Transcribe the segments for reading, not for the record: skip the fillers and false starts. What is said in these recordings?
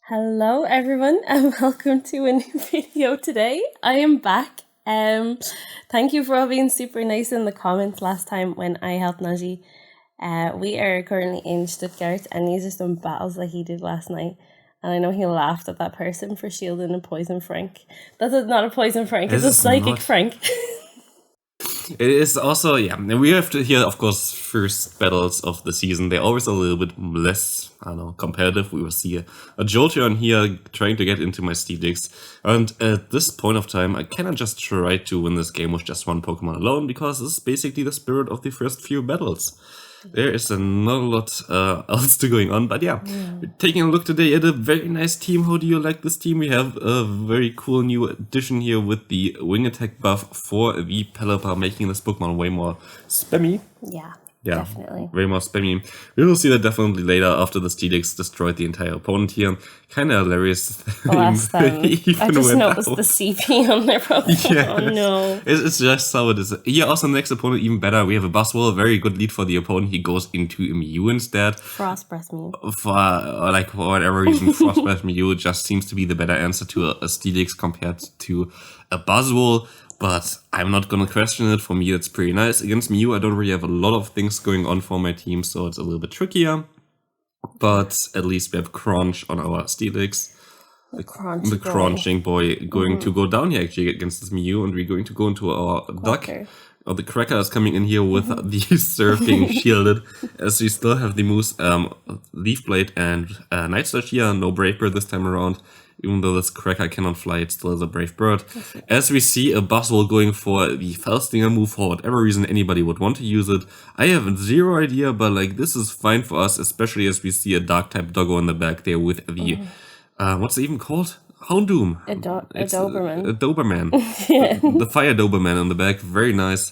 Hello everyone and welcome to a new video today. I am back. Thank you for all being super nice in the comments last time when I helped Najee. We are currently in Stuttgart and these are some battles that he did last night. And I know he laughed at that person for shielding a poison Frank. That's not a poison Frank, it's a psychic Frank. It is also, we have to hear, of course, first battles of the season. They're always a little bit less, competitive. We will see a Jolteon here trying to get into my Steelix. And at this point of time, I cannot just try to win this game with just one Pokemon alone, because this is basically the spirit of the first few battles. There is not a lot else to going on, but we're taking a look today at a very nice team. How do you like this team? We have a very cool new addition here with the Wing Attack buff for the Pelipper, making this Pokemon way more spammy. Yeah, definitely. Way more spammy. We will see that definitely later after the Steelix destroyed the entire opponent here. Kind of hilarious. Last time, I just noticed the CP on their Pokemon. Yeah. Oh no. It's just how it is. Here also next opponent even better. We have a Buzzwole, very good lead for the opponent. He goes into a Mew instead. Frost Breath Mew. For whatever reason, Frost Breath Mew just seems to be the better answer to a Steelix compared to a Buzzwole. But I'm not gonna question it. For me, it's pretty nice. Against Mew, I don't really have a lot of things going on for my team, so it's a little bit trickier. But at least we have Crunch on our Steelix. The crunching boy going to go down here actually against this Mew, and we're going to go into our Duck. Oh, the Cracker is coming in here with the Surf being shielded, as we still have the moves Leaf Blade and Night Slash here. No Brave Bird this time around. Even though this Cracker cannot fly, it still is a Brave Bird. As we see a Buzzwole going for the Fell Stinger move for whatever reason anybody would want to use it. I have zero idea, but this is fine for us, especially as we see a Dark-type Doggo in the back there with the, what's it even called? Houndoom. A Doberman. A Doberman. The Fire Doberman in the back, very nice.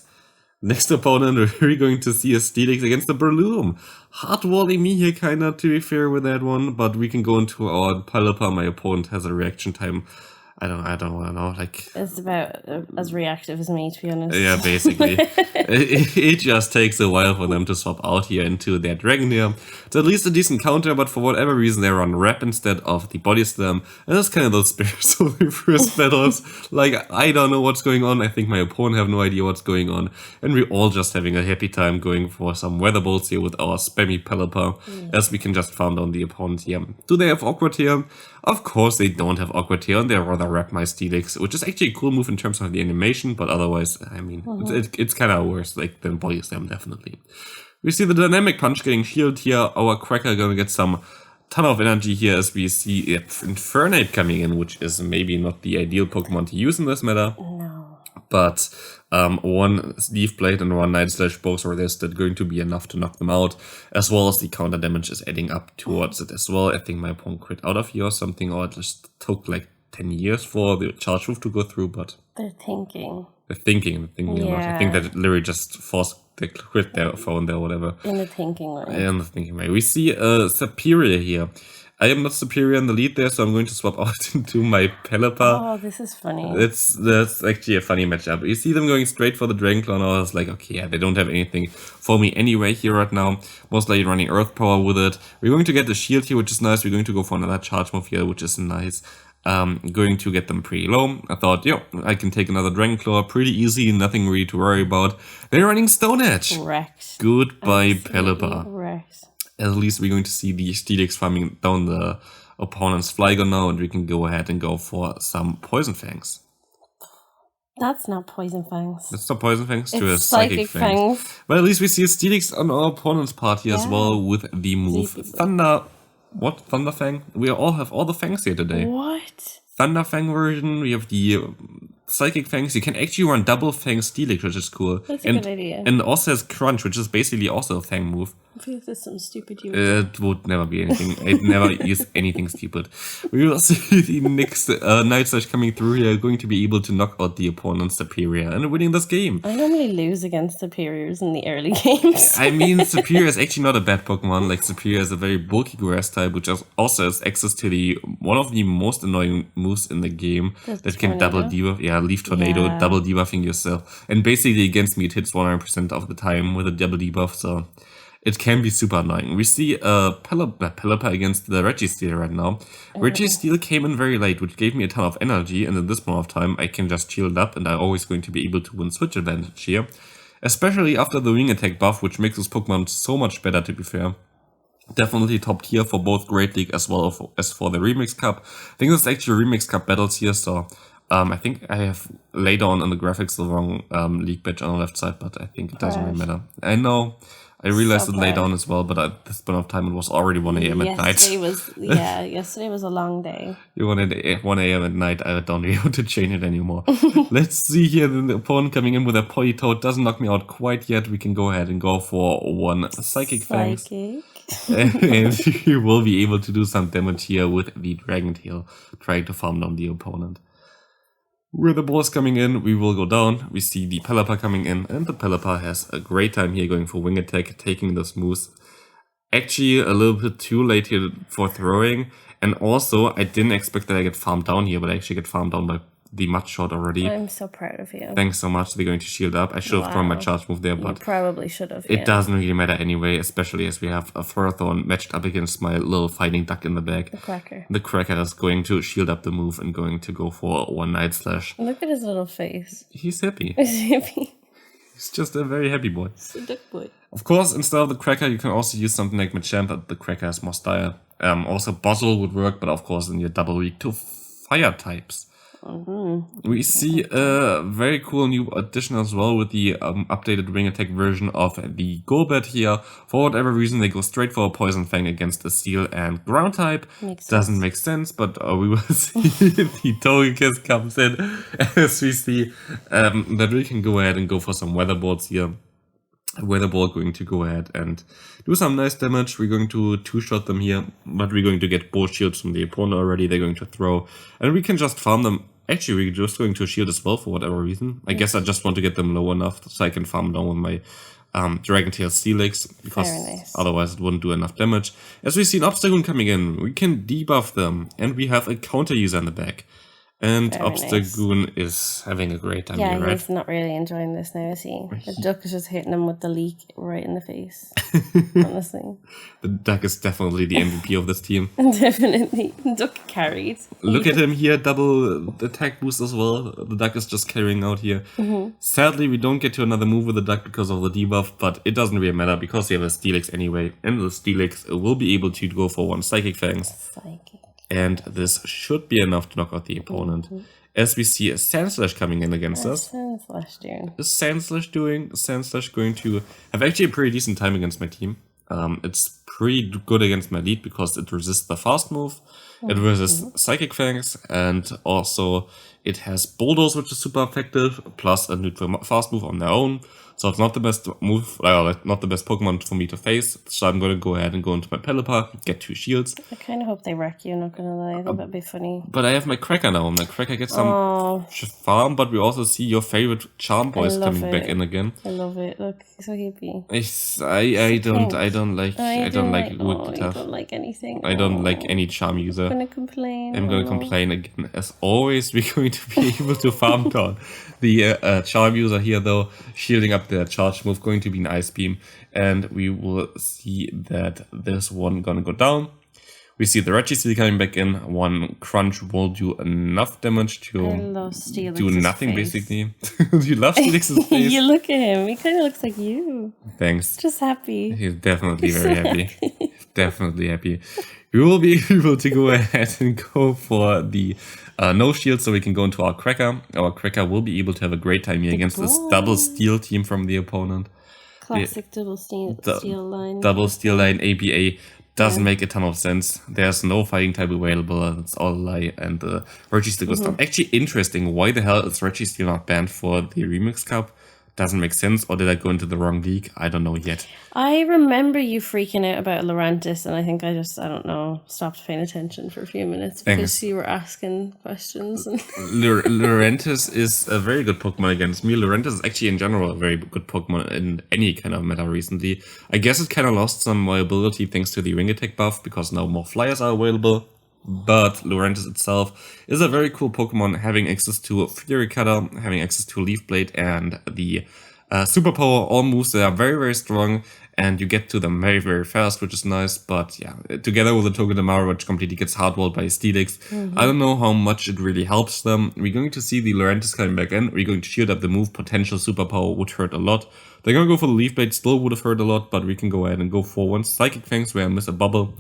Next opponent, we're going to see a Steelix against the Breloom. Hardwalling me here, kinda, to be fair with that one, but we can go into our Pelipper. My opponent has a reaction time. I don't know, It's about as reactive as me, to be honest. Yeah, basically. it just takes a while for them to swap out here into their Dragonair. It's at least a decent counter, but for whatever reason they run Wrap instead of the Body Slam. And that's kind of those spirits of the first battles. I don't know what's going on. I think my opponent have no idea what's going on. And we're all just having a happy time going for some Weather Bolts here with our spammy Pelipper, as we can just farm down the opponent here. Do they have Awkward here? Of course they don't have Awkward here, and they rather Wrap my Steelix, which is actually a cool move in terms of the animation, but otherwise, I mean, it's kind of worse than Body Slam, definitely. We see the Dynamic Punch getting shielded here. Our Cracker gonna get some ton of energy here as we see Infernape coming in, which is maybe not the ideal Pokemon to use in this meta. No. But one Leaf Blade and one Night Slash both are going to be enough to knock them out, as well as the counter damage is adding up towards it as well. I think my opponent crit out of here or something, or it just took 10 years for the charge move to go through, but They're thinking a lot. I think that it literally just forced the crit their phone there or whatever. in the thinking way. We see a Serperior here. I am not superior in the lead there, so I'm going to swap out into my Pelipper. Oh, this is funny. That's actually a funny matchup. You see them going straight for the Dragon Claw, and I was like, okay, they don't have anything for me anyway here right now. Most likely running Earth Power with it. We're going to get the shield here, which is nice. We're going to go for another charge move here, which is nice. Going to get them pretty low. I thought, I can take another Dragon Claw pretty easy, nothing really to worry about. They're running Stone Edge. Wrecked. Goodbye, Pelipper. Wrecked. At least we're going to see the Steelix farming down the opponent's Flygon now, and we can go ahead and go for some Poison Fangs. That's not Poison Fangs. That's not Poison Fangs, to a It's Psychic Fangs. But at least we see a Steelix on our opponent's party as well with the move Thunder. What? Thunder Fang? We all have all the Fangs here today. What? Thunder Fang version, we have the Psychic Fangs. You can actually run double Fang Steelix, which is cool. That's a good idea. And also has Crunch, which is basically also a Fang move. I feel like there's some stupid you It would never be anything. I'd never use anything stupid. We will see the next Night Slash coming through here, going to be able to knock out the opponent's Serperior and winning this game. I normally lose against Superiors in the early games. I mean, Serperior is actually not a bad Pokemon. Serperior is a very bulky grass type, which also has access to one of the most annoying moves in the game that can double debuff. Yeah, Leaf Tornado, double debuffing yourself. And basically against me, it hits 100% of the time with a double debuff, so it can be super annoying. We see a Pelipper against the Registeel right now. Registeel came in very late, which gave me a ton of energy, and in this amount of time I can just shield up, and I'm always going to be able to win switch advantage here. Especially after the Wing Attack buff, which makes this Pokemon so much better, to be fair. Definitely top tier for both Great League as well as for the Remix Cup. I think this is actually Remix Cup battles here, so I think I have laid on in the graphics the wrong league badge on the left side, but I think it doesn't really matter. I know, I realized it laid on as well, but at this point of time it was already 1 a.m. at night. Yesterday was a long day. You wanted 1 a.m. at night, I don't be able to change it anymore. Let's see here, the opponent coming in with a Politoed doesn't knock me out quite yet. We can go ahead and go for one Psychic Fangs. And you will be able to do some damage here with the Dragon Tail, trying to farm down the opponent. With the balls coming in, we will go down. We see the Pelipper coming in, and the Pelipper has a great time here going for Wing Attack, taking this moves. Actually, a little bit too late here for throwing, and also I didn't expect that I get farmed down here, but I actually get farmed down by the Mud Shot already. I'm so proud of you. Thanks so much. They're going to shield up. I should have thrown my charge move there, but you probably should have. It doesn't really matter anyway, especially as we have a Furthorn matched up against my little fighting duck in the back. The Cracker. The Cracker is going to shield up the move and going to go for one Night Slash. Look at his little face. He's happy. He's happy. He's just a very happy boy. He's a duck boy. Of course, instead of the Cracker, you can also use something like Machamp, but the Cracker is more style. Also, Buzzle would work, but of course, in your double weak to fire types. We see a very cool new addition as well with the updated Wing Attack version of the Goldbat here. For whatever reason, they go straight for a Poison Fang against the Steel and Ground type. Doesn't make sense, but we will see the Togekiss comes in as we see that we can go ahead and go for some Weather Balls here. Weather Ball going to go ahead and do some nice damage. We're going to two-shot them here, but we're going to get both shields from the opponent already. They're going to throw, and we can just farm them. Actually, we're just going to shield as well for whatever reason. I guess I just want to get them low enough so I can farm down with my Dragon Tail Steelix, because otherwise it wouldn't do enough damage. As we see an Obstagoon coming in, we can debuff them, and we have a counter user in the back. And Obstagoon is having a great time here, right? He's not really enjoying this now, is he? The duck is just hitting him with the leak right in the face, honestly. The duck is definitely the MVP of this team. Definitely. Duck carried. Look at him here, double attack boost as well. The duck is just carrying out here. Sadly, we don't get to another move with the duck because of the debuff, but it doesn't really matter because we have a Steelix anyway. And the Steelix will be able to go for one Psychic Fangs. And this should be enough to knock out the opponent. As we see a Sandslash coming in against us. Sandslash doing? Is Sandslash doing? Sandslash going to have actually a pretty decent time against my team. It's pretty good against my lead because it resists the fast move. It resists Psychic Fangs, and also it has Bulldoze, which is super effective, plus a neutral fast move on their own. So it's not the best move, not the best Pokemon for me to face. So I'm going to go ahead and go into my Pelipper, get 2 shields. I kind of hope they wreck you, not going to lie. That'd be funny. But I have my Cracker now. My Cracker gets some farm, but we also see your favorite Charm Boys coming back in again. I love it. Look, he's so happy. I don't like Wigglytuff. I don't like anything. I don't like any Charm user. I'm going to complain. I'm going to complain again. As always, we're going to be able to farm down the Charm user here, though, shielding up their charge move, going to be an Ice Beam, and we will see that this one gonna go down. We see the Registeel coming back in. One Crunch will do enough damage to do nothing, basically. You love Steelix's face? You look at him, he kind of looks like you. Thanks. Just happy. He's definitely very happy. Definitely happy. We will be able to go ahead and go for the no shield, so we can go into our Cracker. Our Cracker will be able to have a great time here against this double Steel team from the opponent. Classic double steel line. Double Steel line APA doesn't make a ton of sense. There's no fighting type available. It's all a lie. And Registeel goes down. Actually, interesting. Why the hell is Registeel not banned for the Remix Cup? Doesn't make sense, or did I go into the wrong league? I don't know yet. I remember you freaking out about Lurantis, and I think I don't know, stopped paying attention for a few minutes because you were asking questions. Lurantis is a very good Pokemon against me. Lurantis is actually in general a very good Pokemon in any kind of meta recently. I guess it kind of lost some viability thanks to the Wing Attack buff because now more flyers are available. But Lurantis itself is a very cool Pokemon, having access to Fury Cutter, having access to Leaf Blade, and the Superpower. All moves that are very, very strong. and you get to them very, very fast, which is nice. But yeah, together with the Togedemaru, which completely gets hardwalled by Steelix, I don't know how much it really helps them. We're going to see the Lurantis coming back in. We're going to shield up the move. Potential superpower would hurt a lot. They're going to go for the Leaf Blade, still would have hurt a lot, but we can go ahead and go for one. Psychic Fangs where I miss a bubble.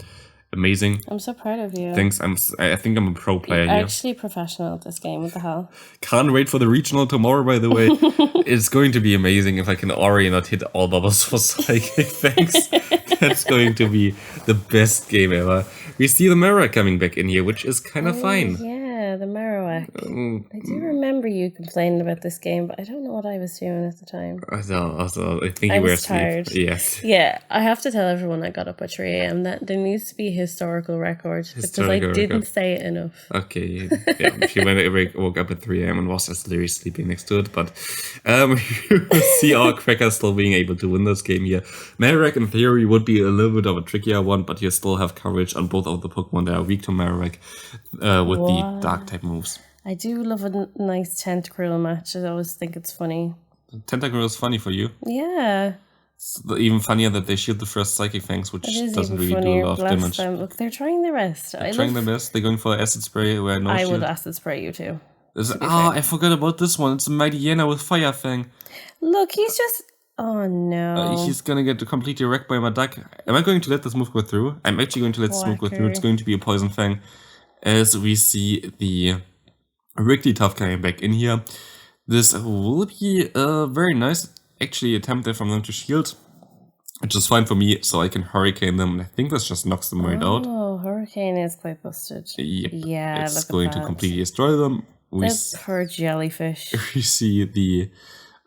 Amazing. I'm so proud of you. Thanks. I think I'm a pro player You're here. actually professional at this game. What the hell? Can't wait for the regional tomorrow, by the way. It's going to be amazing if I can already not hit all bubbles for Psychic Fangs. That's going to be the best game ever. We see the Marowak coming back in here, which is kind of fine. Yeah, the Marowak. I do remember you complaining about this game, but I don't know what I was doing at the time. I think you were asleep. Tired. Yes. Yeah, I have to tell everyone I got up at 3 a.m. That there needs to be a historical record because I didn't say it enough. Okay, yeah, she woke up at 3 a.m. and was just literally sleeping next to it. But you see our Cracker still being able to win this game here. Marowak in theory would be a little bit of a trickier one, but you still have coverage on both of the Pokemon that are weak to Marowak with the Dark type moves. I do love a nice Tentacruel match. I always think it's funny. Tentacruel is funny for you. Yeah. It's even funnier that they shield the first Psychic Fangs, which doesn't really funnier. do a lot of damage. Them. Look, they're trying their best. They're trying their best. They're going for Acid Spray where no I shield. would Acid Spray you too. I forgot about this one. It's a Mightyena with Fire Fang. Look, he's just... Oh no. He's gonna get completely wrecked by my duck. Am I going to let this move go through? I'm actually going to let this move go through. It's going to be a Poison Fang. As we see the Registeel coming back in here. This will be very nice actually attempt there from them to shield. Which is fine for me, so I can Hurricane them. And I think this just knocks them right out. Oh, Hurricane is quite busted. Yep. Yeah, it's going to completely destroy them. That poor jellyfish. We see the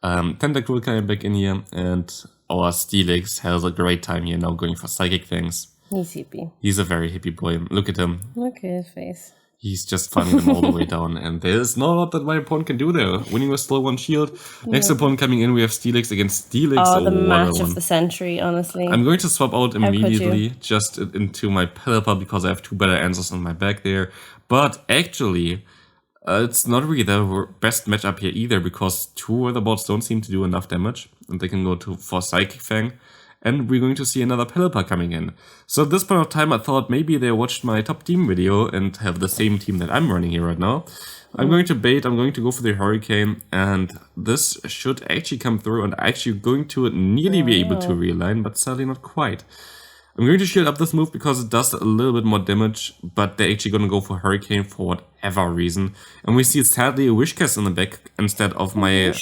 Tentacruel coming back in here, and our Steelix has a great time here now going for Psychic Fangs. He's hippie. He's a very hippie boy. Look at him. Look at his face. He's just funning them all the way down, and there's not a lot that my opponent can do there. Winning with still one shield. Next opponent coming in, we have Steelix against Steelix. Oh, the match of the century, honestly. I'm going to swap out immediately just into my Pelipper because I have 2 better answers on my back there. But actually, it's not really the best matchup here either because 2 weatherboards don't seem to do enough damage, and they can go for Psychic Fang. And we're going to see another Pelipper coming in. So at this point of time, I thought maybe they watched my top team video and have the same team that I'm running here right now. I'm going to bait, I'm going to go for the Hurricane, and this should actually come through, and I'm actually going to nearly be able to realign, but sadly not quite. I'm going to shield up this move because it does a little bit more damage, but they're actually going to go for Hurricane for whatever reason. And we see sadly a Whiscash in the back instead of my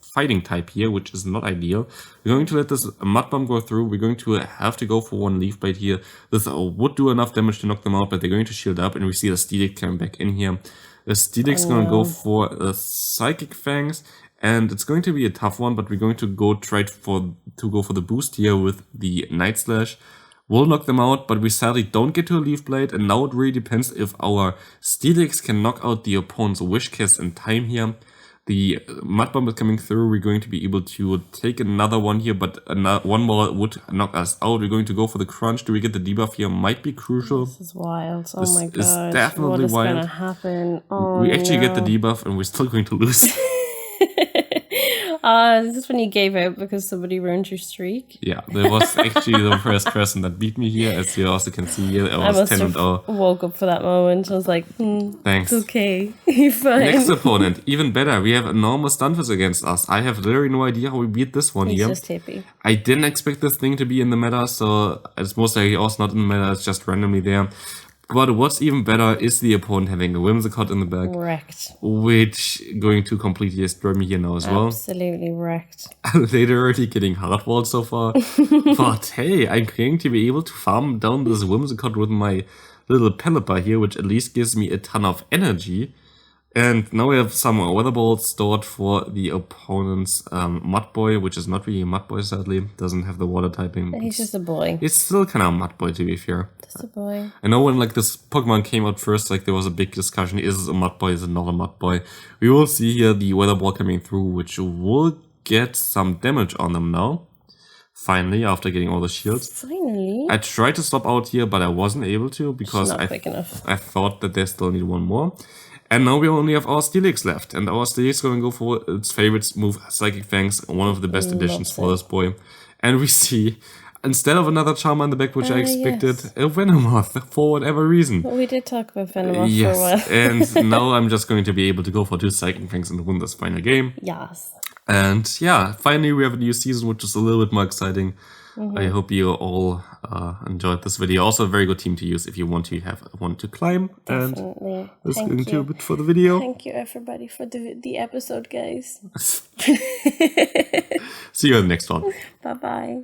fighting type here, which is not ideal. We're going to let this Mud Bomb go through. We're going to have to go for one Leaf Blade here. This would do enough damage to knock them out, but they're going to shield up, and we see the Steelix coming back in here. The Steelix is going to go for the Psychic Fangs, and it's going to be a tough one, but we're going to go go for the boost here with the Night Slash. We'll knock them out, but we sadly don't get to a Leaf Blade, and now it really depends if our Steelix can knock out the opponent's Whiscash in time here. The Mud Bomb is coming through. We're going to be able to take another one here, but one more would knock us out. We're going to go for the Crunch. Do we get the debuff here? Might be crucial. This is wild. Oh my god. This is definitely what is wild. Gonna happen? Oh, we actually get the debuff, and we're still going to lose. Is this when you gave out because somebody ruined your streak? Yeah, there was actually the first person that beat me here. As you also can see here, I was 10-0. Woke up for that moment. I was like, thanks. It's okay. You're fine. Next opponent, even better. We have enormous Dunsparce against us. I have literally no idea how we beat this one here. He's just hippie. I didn't expect this thing to be in the meta, so it's most likely also not in the meta. It's just randomly there. But what's even better is the opponent having a Whimsicott in the back. Wrecked. Which going to completely destroy me here now as well. Absolutely wrecked. Literally getting hardwalled so far. But hey, I'm going to be able to farm down this Whimsicott with my little Pelipper here, which at least gives me a ton of energy. And now we have some Weather Balls stored for the opponent's Mudboy, which is not really a Mudboy sadly. Doesn't have the water typing. He's just a boy. It's still kind of a Mudboy to be fair. Just a boy. I know when like this Pokemon came out first, like there was a big discussion, is it a Mudboy, is it not a Mudboy? We will see here the Weather Ball coming through, which will get some damage on them now. Finally, after getting all the shields. Finally? I tried to stop out here, but I wasn't able to because not quick enough. I thought that they still need one more. And now we only have our Steelix left, and our Steelix is going to go for its favorite move, Psychic Fangs, one of the best additions for this boy. And we see, instead of another Charmer in the back, which I expected, yes. a Venomoth for whatever reason. We did talk about Venomoth for a while. And now I'm just going to be able to go for 2 Psychic Fangs and win this final game. Yes. And yeah, finally we have a new season, which is a little bit more exciting. I hope you all enjoyed this video. Also a very good team to use if you want to have one to climb. Definitely. And that's going to do it for the video. Thank you everybody for the episode, guys. See you in the next one. Bye-bye.